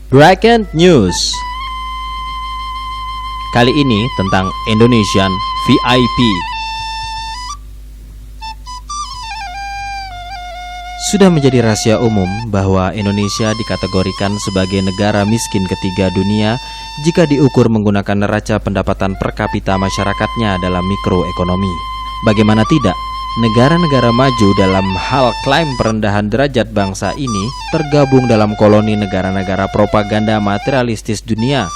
Breaking News. Kali ini tentang Indonesian VIP. Sudah menjadi rahasia umum bahwa Indonesia dikategorikan sebagai negara miskin ketiga dunia jika diukur menggunakan neraca pendapatan per kapita masyarakatnya dalam mikroekonomi. Bagaimana tidak, negara-negara maju dalam hal klaim perendahan derajat bangsa ini tergabung dalam koloni negara-negara propaganda materialistis dunia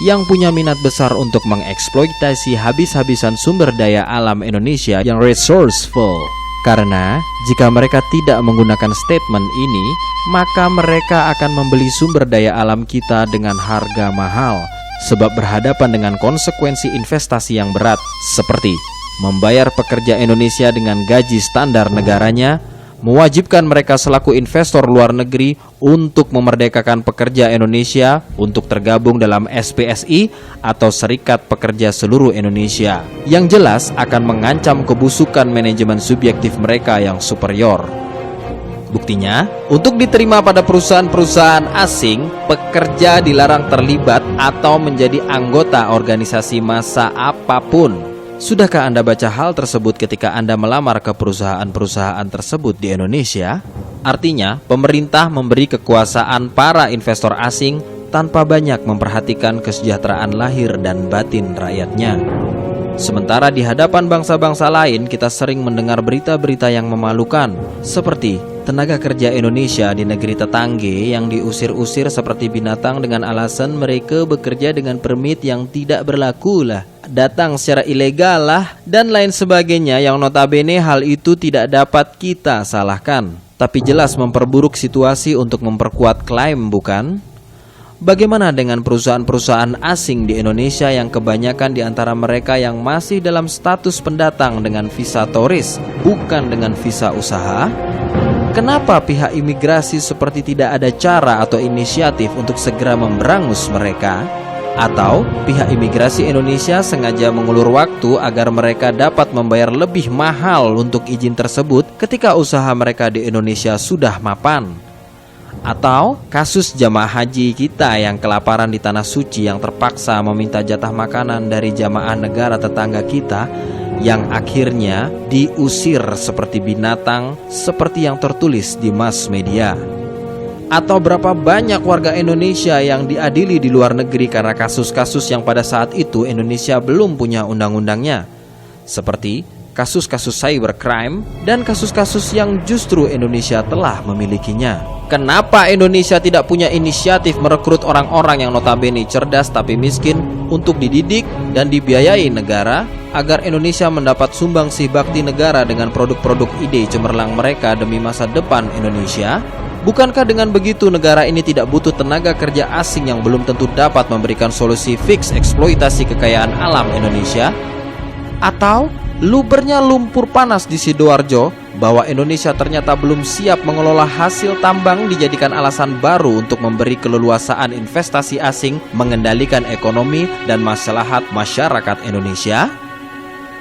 yang punya minat besar untuk mengeksploitasi habis-habisan sumber daya alam Indonesia yang resourceful. Karena jika mereka tidak menggunakan statement ini, maka mereka akan membeli sumber daya alam kita dengan harga mahal, sebab berhadapan dengan konsekuensi investasi yang berat, seperti membayar pekerja Indonesia dengan gaji standar negaranya, mewajibkan mereka selaku investor luar negeri untuk memerdekakan pekerja Indonesia untuk tergabung dalam SPSI atau Serikat Pekerja Seluruh Indonesia, yang jelas akan mengancam kebusukan manajemen subjektif mereka yang superior. Buktinya, untuk diterima pada perusahaan-perusahaan asing, pekerja dilarang terlibat atau menjadi anggota organisasi massa apapun. Sudahkah Anda baca hal tersebut ketika Anda melamar ke perusahaan-perusahaan tersebut di Indonesia? Artinya, pemerintah memberi kekuasaan para investor asing tanpa banyak memperhatikan kesejahteraan lahir dan batin rakyatnya. Sementara di hadapan bangsa-bangsa lain, kita sering mendengar berita-berita yang memalukan, seperti tenaga kerja Indonesia di negeri tetangga yang diusir-usir seperti binatang dengan alasan mereka bekerja dengan permit yang tidak berlaku lah, datang secara ilegal lah, dan lain sebagainya, yang notabene hal itu tidak dapat kita salahkan, tapi jelas memperburuk situasi untuk memperkuat klaim, bukan? Bagaimana dengan perusahaan-perusahaan asing di Indonesia yang kebanyakan di antara mereka yang masih dalam status pendatang dengan visa turis, bukan dengan visa usaha? Kenapa pihak imigrasi seperti tidak ada cara atau inisiatif untuk segera memberangus mereka? Atau pihak imigrasi Indonesia sengaja mengulur waktu agar mereka dapat membayar lebih mahal untuk izin tersebut ketika usaha mereka di Indonesia sudah mapan? Atau kasus jamaah haji kita yang kelaparan di tanah suci yang terpaksa meminta jatah makanan dari jamaah negara tetangga kita yang akhirnya diusir seperti binatang seperti yang tertulis di mass media? Atau berapa banyak warga Indonesia yang diadili di luar negeri karena kasus-kasus yang pada saat itu Indonesia belum punya undang-undangnya, seperti kasus-kasus cybercrime dan kasus-kasus yang justru Indonesia telah memilikinya. Kenapa Indonesia tidak punya inisiatif merekrut orang-orang yang notabene cerdas tapi miskin untuk dididik dan dibiayai negara agar Indonesia mendapat sumbangsih bakti negara dengan produk-produk ide cemerlang mereka demi masa depan Indonesia? Bukankah dengan begitu negara ini tidak butuh tenaga kerja asing yang belum tentu dapat memberikan solusi fix eksploitasi kekayaan alam Indonesia? Atau lubernya lumpur panas di Sidoarjo bahwa Indonesia ternyata belum siap mengelola hasil tambang dijadikan alasan baru untuk memberi keleluasaan investasi asing mengendalikan ekonomi dan maslahat masyarakat Indonesia?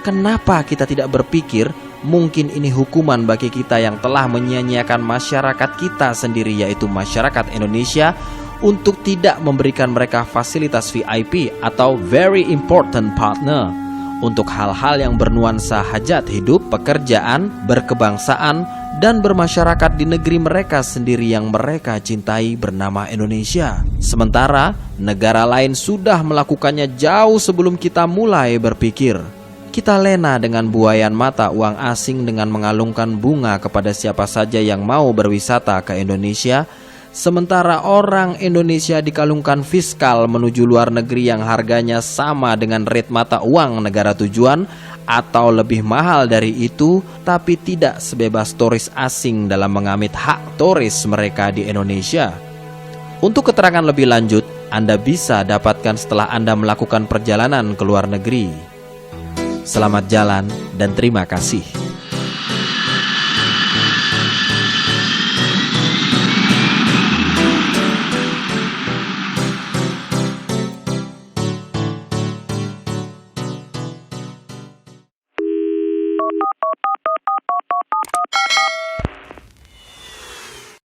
Kenapa kita tidak berpikir mungkin ini hukuman bagi kita yang telah menyia-nyiakan masyarakat kita sendiri, yaitu masyarakat Indonesia, untuk tidak memberikan mereka fasilitas VIP atau very important partner untuk hal-hal yang bernuansa hajat hidup, pekerjaan, berkebangsaan, dan bermasyarakat di negeri mereka sendiri yang mereka cintai bernama Indonesia. Sementara negara lain sudah melakukannya jauh sebelum kita mulai berpikir. Kita lena dengan buayan mata uang asing dengan mengalungkan bunga kepada siapa saja yang mau berwisata ke Indonesia, sementara orang Indonesia dikalungkan fiskal menuju luar negeri yang harganya sama dengan rate mata uang negara tujuan atau lebih mahal dari itu, tapi tidak sebebas turis asing dalam mengamit hak turis mereka di Indonesia. Untuk keterangan lebih lanjut, Anda bisa dapatkan setelah Anda melakukan perjalanan ke luar negeri. Selamat jalan dan terima kasih.